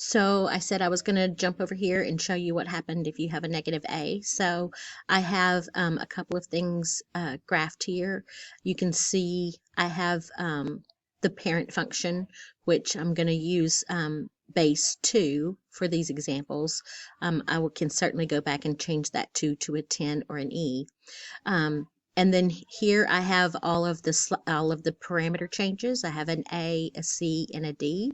So I said I was going to jump over here and show you what happened if you have a negative a. So I have a couple of things graphed here. You can see I have the parent function, which I'm going to use base 2 for these examples. Can certainly go back and change that to a 10 or an e. And then here I have all of the parameter changes. I have an A, a C, and a D.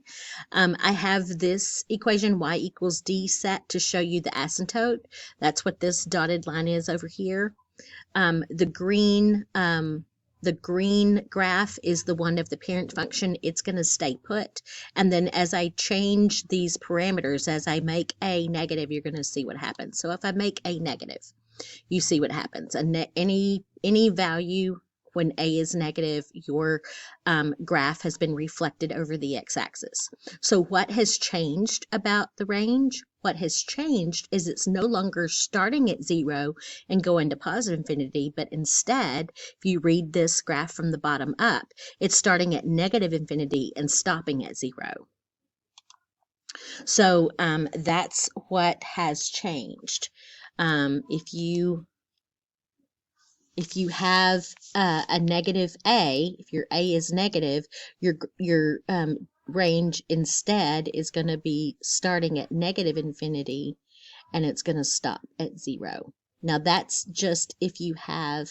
I have this equation y equals D set to show you the asymptote. That's what this dotted line is over here. The green graph is the one of the parent function. It's going to stay put. And then as I change these parameters, as I make A negative, you're going to see what happens. So if I make A negative, you see what happens. And any value when A is negative, your graph has been reflected over the x-axis. So what has changed about the range? What has changed is it's no longer starting at 0 and going to positive infinity, but instead, if you read this graph from the bottom up, it's starting at negative infinity and stopping at 0. So that's what has changed. If you have a negative a, if your a is negative, your range instead is going to be starting at negative infinity, and it's going to stop at 0. Now that's just if you have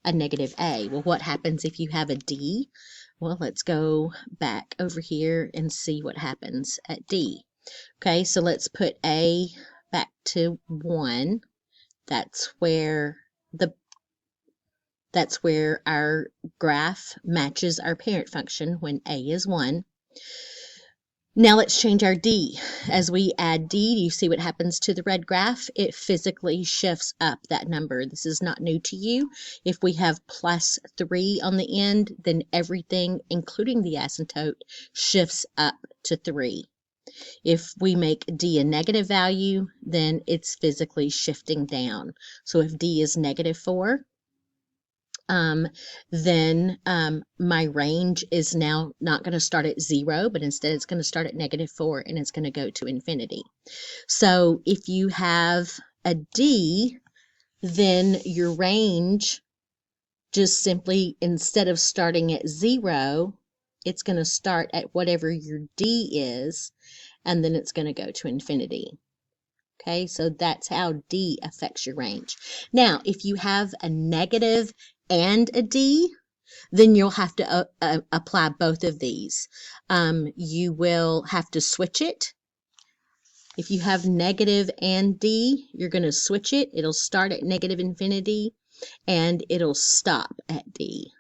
a negative a. Well, what happens if you have a d? Well, let's go back over here and see what happens at d. Okay, so let's put a back to 1. That's where our graph matches our parent function when a is 1. Now let's change our d. As we add d, do you see what happens to the red graph? It physically shifts up that number. This is not new to you. If we have +3 on the end, then everything, including the asymptote, shifts up to 3. If we make d a negative value, then it's physically shifting down. So if d is -4, then my range is now not going to start at 0, but instead it's going to start at -4 and it's going to go to infinity. So if you have a d, then your range just simply, instead of starting at 0, it's going to start at whatever your d is, and then it's going to go to infinity. Okay, so that's how d affects your range. Now, if you have a negative and a d, then you'll have to apply both of these. You will have to switch it. If you have negative and d, you're going to switch it. It'll start at negative infinity, and it'll stop at d.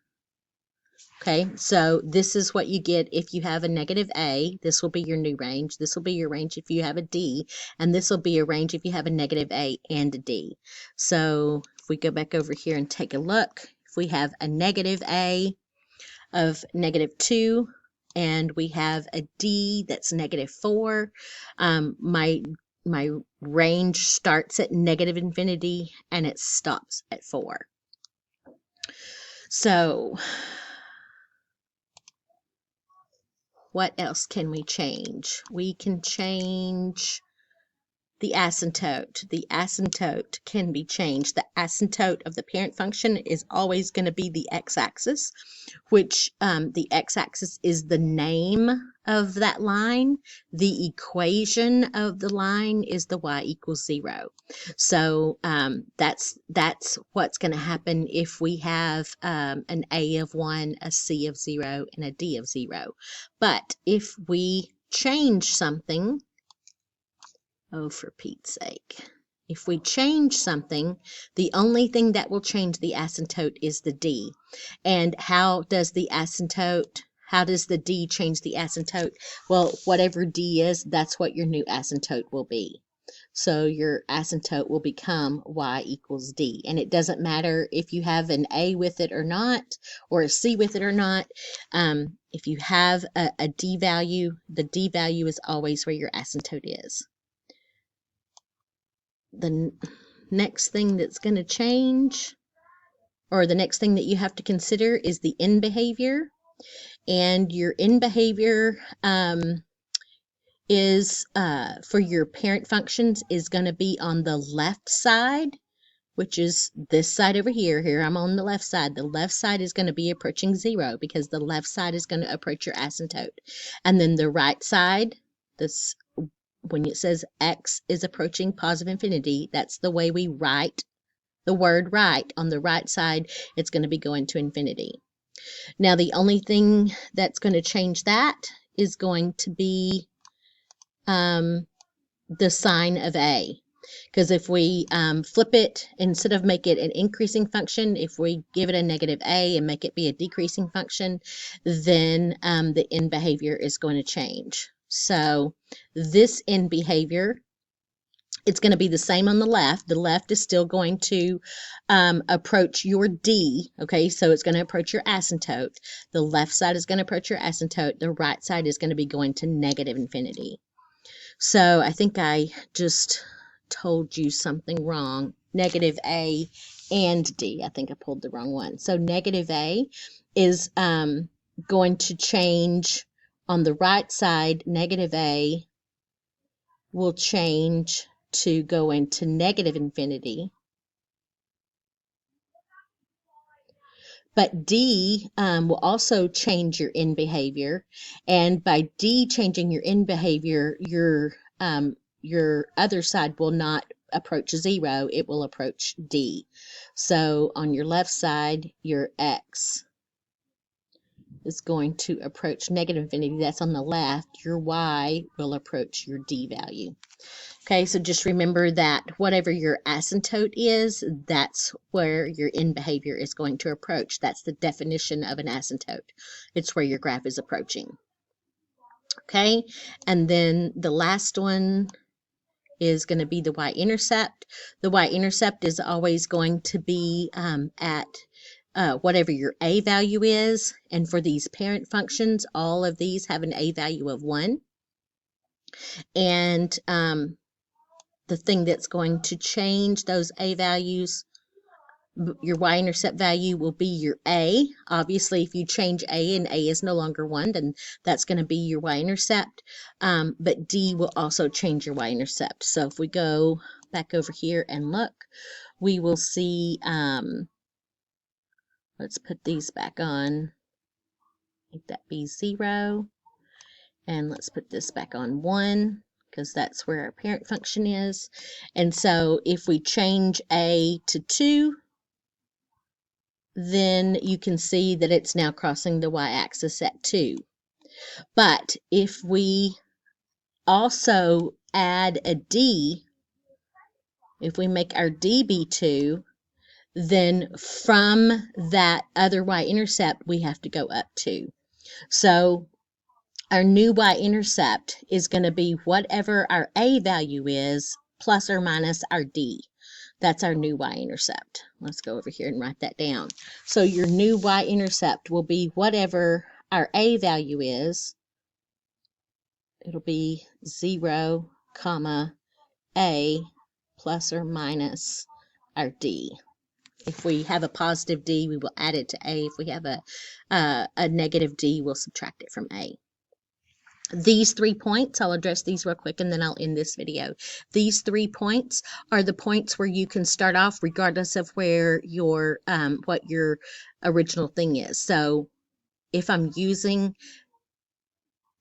Okay, so this is what you get if you have a negative a. This will be your new range. This will be your range if you have a d, and this will be a range if you have a negative a and a d. So if we go back over here and take a look, if we have a negative a of -2 and we have a d that's -4, my range starts at negative infinity and it stops at 4. So what else can we change? We can change the asymptote. The asymptote can be changed. The asymptote of the parent function is always going to be the x-axis, which the x-axis is the name of that line. The equation of the line is the y equals 0. So that's what's going to happen if we have an a of 1, a c of 0, and a d of 0. But if we change something, oh, for Pete's sake. If we change something, the only thing that will change the asymptote is the d. And how does the d change the asymptote? Well, whatever d is, that's what your new asymptote will be. So your asymptote will become y equals d. And it doesn't matter if you have an a with it or not, or a c with it or not. If you have a d value, the d value is always where your asymptote is. The next thing that's going to change, or the next thing that you have to consider, is the end behavior. And your end behavior is for your parent functions is going to be on the left side, which is this side over here. Here I'm on the left side. The left side is going to be approaching 0 because the left side is going to approach your asymptote. And then the right side, this when it says x is approaching positive infinity, that's the way we write the word right. On the right side, it's going to be going to infinity. Now, the only thing that's going to change that is going to be the sign of a. Because if we flip it, instead of make it an increasing function, if we give it a negative a and make it be a decreasing function, then the end behavior is going to change. So this end behavior, it's going to be the same on the left. The left is still going to approach your D, okay? So it's going to approach your asymptote. The left side is going to approach your asymptote. The right side is going to be going to negative infinity. So I think I just told you something wrong. Negative A and D. I think I pulled the wrong one. So negative A is going to change on the right side. Negative A will change to go into negative infinity. But D will also change your end behavior. And by D changing your end behavior, your other side will not approach 0. It will approach D. So on your left side, your X is going to approach negative infinity. That's on the left. Your Y will approach your D value. Okay, so just remember that whatever your asymptote is, that's where your end behavior is going to approach. That's the definition of an asymptote. It's where your graph is approaching. Okay, and then the last one is going to be the y-intercept. The y-intercept is always going to be at whatever your a value is. And for these parent functions, all of these have an a value of 1. And the thing that's going to change those a values, your y-intercept value will be your a. Obviously, if you change a and a is no longer 1, then that's going to be your y-intercept. But D will also change your y-intercept. So if we go back over here and look, we will see, let's put these back on, make that be 0. And let's put this back on 1. Because that's where our parent function is. And so if we change a to 2, then you can see that it's now crossing the y-axis at 2. But if we also add a d, if we make our d be 2, then from that other y-intercept, we have to go up 2. So our new y-intercept is going to be whatever our a value is plus or minus our d. That's our new y-intercept. Let's go over here and write that down. So your new y-intercept will be whatever our a value is. It'll be 0, comma, a plus or minus our d. If we have a positive d, we will add it to a. If we have a negative d, we'll subtract it from a. These 3 points, I'll address these real quick and then I'll end this video. These 3 points are the points where you can start off regardless of where your what your original thing is. So if I'm using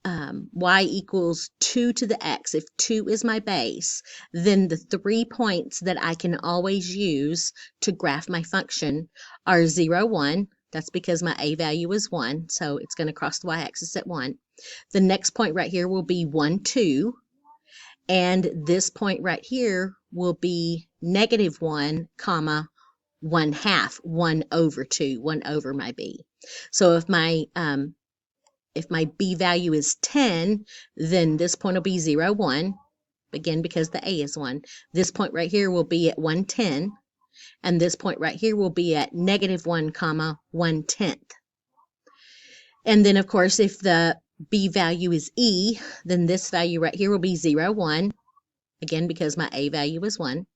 y equals 2 to the x, if 2 is my base, then the 3 points that I can always use to graph my function are 0, 1. That's because my a value is 1, so it's going to cross the y-axis at 1. The next point right here will be 1, 2, and this point right here will be negative 1, comma, 1/2, 1 over 2, 1 over my b. So if my b value is 10, then this point will be 0, 1, again because the a is 1. This point right here will be at 1/10, and this point right here will be at negative 1, comma, 1/10. And then, of course, if the b value is e, then this value right here will be 0, 1, again because my a value is 1.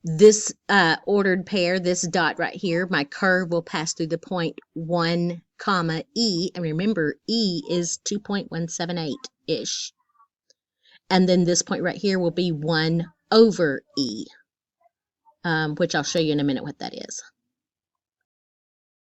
This ordered pair, this dot right here, my curve will pass through the point 1, comma, e, and remember e is 2.178-ish. And then this point right here will be 1 over E, which I'll show you in a minute what that is.